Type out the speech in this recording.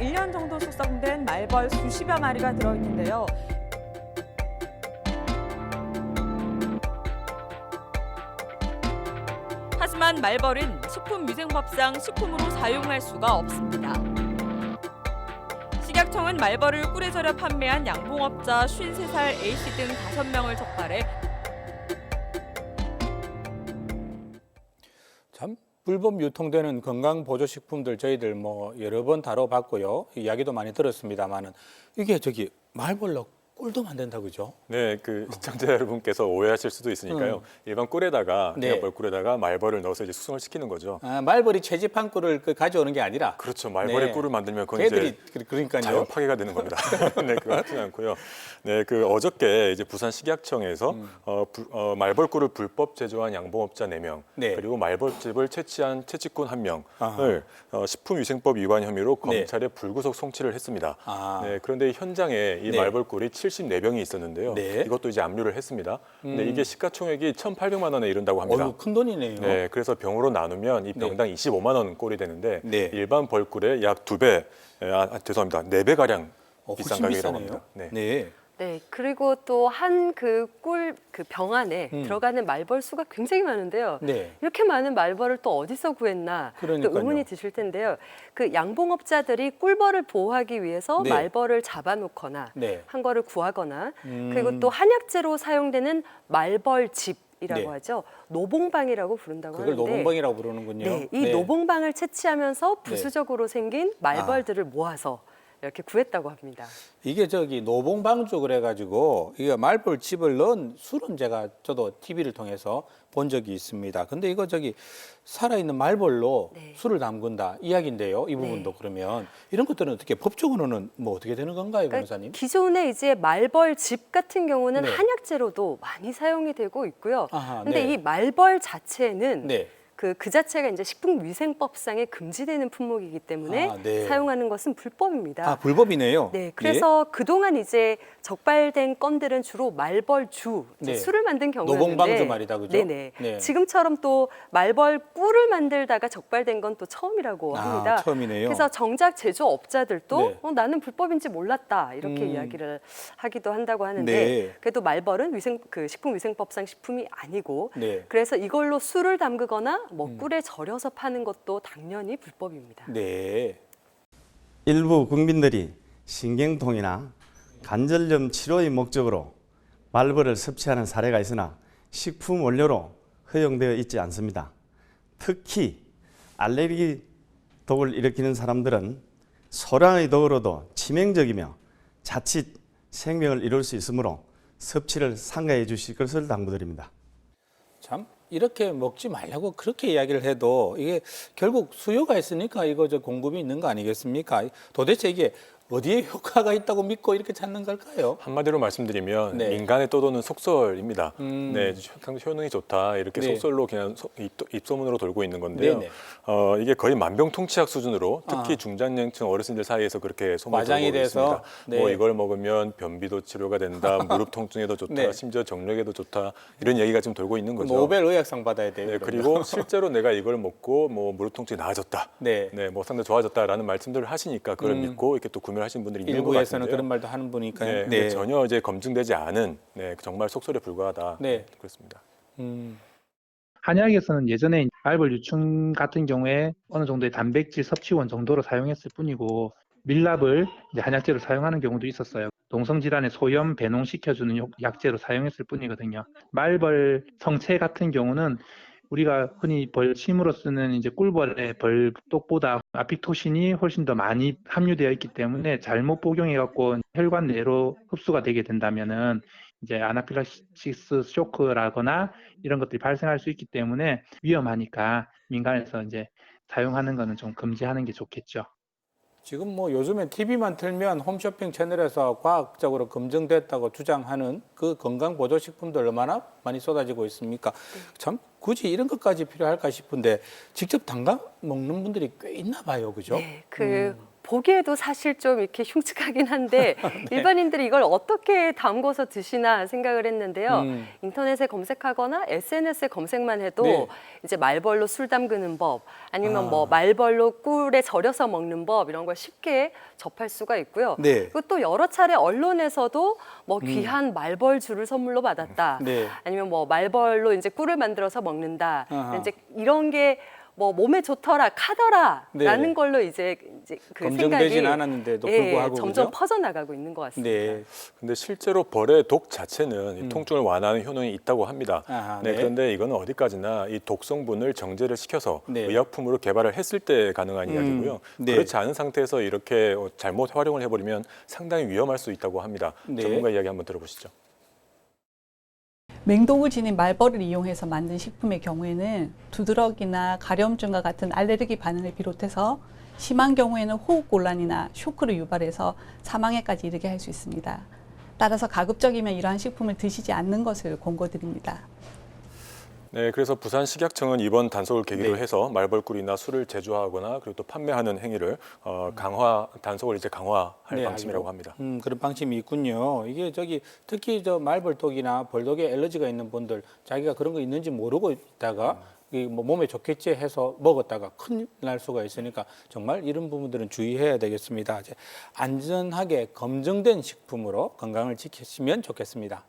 1년 정도 숙성된 말벌 수십여 마리가 들어있는데요. 하지만 말벌은 식품위생법상 식품으로 사용할 수가 없습니다. 식약청은 말벌을 꿀에 절여 판매한 양봉업자 53살 A씨 등 5명을 적발해 참 불법 유통되는 건강보조식품들 저희들 뭐 여러 번 다뤄봤고요. 이야기도 많이 들었습니다만은 이게 말벌로 꿀도 만든다 그죠? 네, 시청자 여러분께서 오해하실 수도 있으니까요. 일반 꿀에다가 네. 벌꿀에다가 말벌을 넣어서 이제 숙성을 시키는 거죠. 말벌이 채집한 꿀을 가져오는 게 아니라 그렇죠. 말벌의 네. 꿀을 만들면 그건 걔들이 이제 그러니까요. 자연 파괴가 되는 겁니다. 네, 그거 같지 않고요. 네, 어저께 이제 부산 식약청에서 말벌꿀을 불법 제조한 양봉업자 4명, 네. 그리고 말벌집을 채취한 채취꾼 1명을 식품위생법 위반 혐의로 검찰에 불구속 송치를 했습니다. 네, 그런데 현장에 이 네. 말벌꿀이 74병이 있었는데요. 네. 이것도 이제 압류를 했습니다. 근데 이게 시가총액이 1,800만 원에 이른다고 합니다. 큰 돈이네요. 네, 그래서 병으로 나누면 이 병당 25만 원 꼴이 되는데 네. 일반 벌꿀의 약 2배, 죄송합니다, 4배 가량 비싼 훨씬 가격이라고 비싸네요. 합니다. 네. 네, 그리고 또 한 그 병 안에 들어가는 말벌 수가 굉장히 많은데요. 네. 이렇게 많은 말벌을 또 어디서 구했나 또 그러니까요. 의문이 드실 텐데요. 그 양봉업자들이 꿀벌을 보호하기 위해서 네. 말벌을 잡아놓거나 네. 한 거를 구하거나 그리고 또 한약재로 사용되는 말벌집이라고 네. 하죠. 노봉방이라고 부른다고 그걸 하는데 노봉방이라고 부르는군요. 네, 이 노봉방을 채취하면서 부수적으로 생긴 말벌들을 모아서 이렇게 구했다고 합니다. 이게 노봉방주 그래가지고 이게 말벌 집을 넣은 술은 저도 TV를 통해서 본 적이 있습니다. 근데 이거 살아있는 말벌로 네. 술을 담근다 이야기인데요. 이 부분도 네. 그러면 이런 것들은 어떻게 법적으로는 뭐 어떻게 되는 건가요, 변호사님? 기존에 이제 말벌 집 같은 경우는 네. 한약재로도 많이 사용이 되고 있고요. 아하, 근데 네. 이 말벌 자체는 네. 그 자체가 이제 식품위생법상에 금지되는 품목이기 때문에 네. 사용하는 것은 불법입니다. 불법이네요. 네, 그래서 그동안 이제 적발된 건들은 주로 말벌주, 네. 술을 만든 경우였는데 노봉방주 말이다, 그죠? 네네. 네. 지금처럼 또 말벌 꿀을 만들다가 적발된 건 또 처음이라고 합니다. 처음이네요. 그래서 정작 제조업자들도 네. 나는 불법인지 몰랐다 이렇게 이야기를 하기도 한다고 하는데 네. 그래도 말벌은 식품위생법상 식품이 아니고 네. 그래서 이걸로 술을 담그거나 꿀에 절여서 파는 것도 당연히 불법입니다. 네. 일부 국민들이 신경통이나 관절염 치료의 목적으로 말벌을 섭취하는 사례가 있으나 식품 원료로 허용되어 있지 않습니다. 특히 알레르기 독을 일으키는 사람들은 소량의 독으로도 치명적이며 자칫 생명을 잃을 수 있으므로 섭취를 삼가해 주실 것을 당부드립니다. 참 이렇게 먹지 말라고 그렇게 이야기를 해도 이게 결국 수요가 있으니까 공급이 있는 거 아니겠습니까? 도대체 이게 어디에 효과가 있다고 믿고 이렇게 찾는 걸까요? 한마디로 말씀드리면 네. 민간에 떠도는 속설입니다. 네, 상당히 효능이 좋다 이렇게 네. 속설로 그냥 입소문으로 돌고 있는 건데요. 네네. 이게 거의 만병통치약 수준으로 특히 중장년층 어르신들 사이에서 그렇게 소문이 과장이 돌고 돼서, 있습니다. 네. 뭐 이걸 먹으면 변비도 치료가 된다, 무릎 통증에도 좋다, 네. 심지어 정력에도 좋다 이런 얘기가 지금 돌고 있는 거죠. 노벨 의학상 받아야 돼요. 네, 그러면. 그리고 실제로 내가 이걸 먹고 뭐 무릎 통증이 나아졌다, 네. 뭐 상당히 좋아졌다라는 말씀들을 하시니까 그걸 믿고 이렇게 또 구매를 하시는 분들이 있는 것 일부에서는 같은데요. 그런 말도 하는 분이니까요. 네, 근데 전혀 이제 검증되지 않은 정말 속설에 불과하다. 네. 그렇습니다. 한약에서는 예전에 말벌 유충 같은 경우에 어느 정도의 단백질 섭취원 정도로 사용했을 뿐이고 밀랍을 이제 한약재로 사용하는 경우도 있었어요. 동성질환의 소염 배농시켜주는 약재로 사용했을 뿐이거든요. 말벌 성체 같은 경우는 우리가 흔히 벌침으로 쓰는 이제 꿀벌의 벌독보다 아피토신이 훨씬 더 많이 함유되어 있기 때문에 잘못 복용해갖고 혈관 내로 흡수가 되게 된다면은 이제 아나필락시스 쇼크라거나 이런 것들이 발생할 수 있기 때문에 위험하니까 민간에서 이제 사용하는 거는 좀 금지하는 게 좋겠죠. 지금 뭐 요즘에 TV만 틀면 홈쇼핑 채널에서 과학적으로 검증됐다고 주장하는 그 건강보조식품들 얼마나 많이 쏟아지고 있습니까? 참 굳이 이런 것까지 필요할까 싶은데 직접 담가 먹는 분들이 꽤 있나 봐요, 그죠? 네, 보기에도 사실 좀 이렇게 흉측하긴 한데 일반인들이 이걸 어떻게 담궈서 드시나 생각을 했는데요. 인터넷에 검색하거나 SNS에 검색만 해도 네. 이제 말벌로 술 담그는 법, 아니면 뭐 말벌로 꿀에 절여서 먹는 법 이런 걸 쉽게 접할 수가 있고요. 네. 그리고 또 여러 차례 언론에서도 뭐 귀한 말벌주를 선물로 받았다. 네. 아니면 뭐 말벌로 이제 꿀을 만들어서 먹는다. 아하. 이제 이런 게 뭐 몸에 좋더라, 카더라라는 네. 걸로 이제 그 검증되진 생각이 않았는데도 예, 불구하고 점점 그죠? 퍼져나가고 있는 것 같습니다. 네. 근데 실제로 벌의 독 자체는 이 통증을 완화하는 효능이 있다고 합니다. 아하, 네, 네. 그런데 이거는 어디까지나 이 독성분을 정제를 시켜서 네. 의약품으로 개발을 했을 때 가능한 이야기고요. 네. 그렇지 않은 상태에서 이렇게 잘못 활용을 해버리면 상당히 위험할 수 있다고 합니다. 네. 전문가 이야기 한번 들어보시죠. 맹독을 지닌 말벌을 이용해서 만든 식품의 경우에는 두드러기나 가려움증과 같은 알레르기 반응을 비롯해서 심한 경우에는 호흡곤란이나 쇼크를 유발해서 사망에까지 이르게 할 수 있습니다. 따라서 가급적이면 이러한 식품을 드시지 않는 것을 권고드립니다. 네, 그래서 부산식약청은 이번 단속을 계기로 네. 해서 말벌꿀이나 술을 제조하거나 그리고 또 판매하는 행위를 단속을 이제 강화할 네, 방침이라고 알고. 합니다. 그런 방침이 있군요. 이게 특히 저 말벌독이나 벌독에 알러지가 있는 분들 자기가 그런 거 있는지 모르고 있다가 이 뭐 몸에 좋겠지 해서 먹었다가 큰일 날 수가 있으니까 정말 이런 부분들은 주의해야 되겠습니다. 이제 안전하게 검증된 식품으로 건강을 지키시면 좋겠습니다.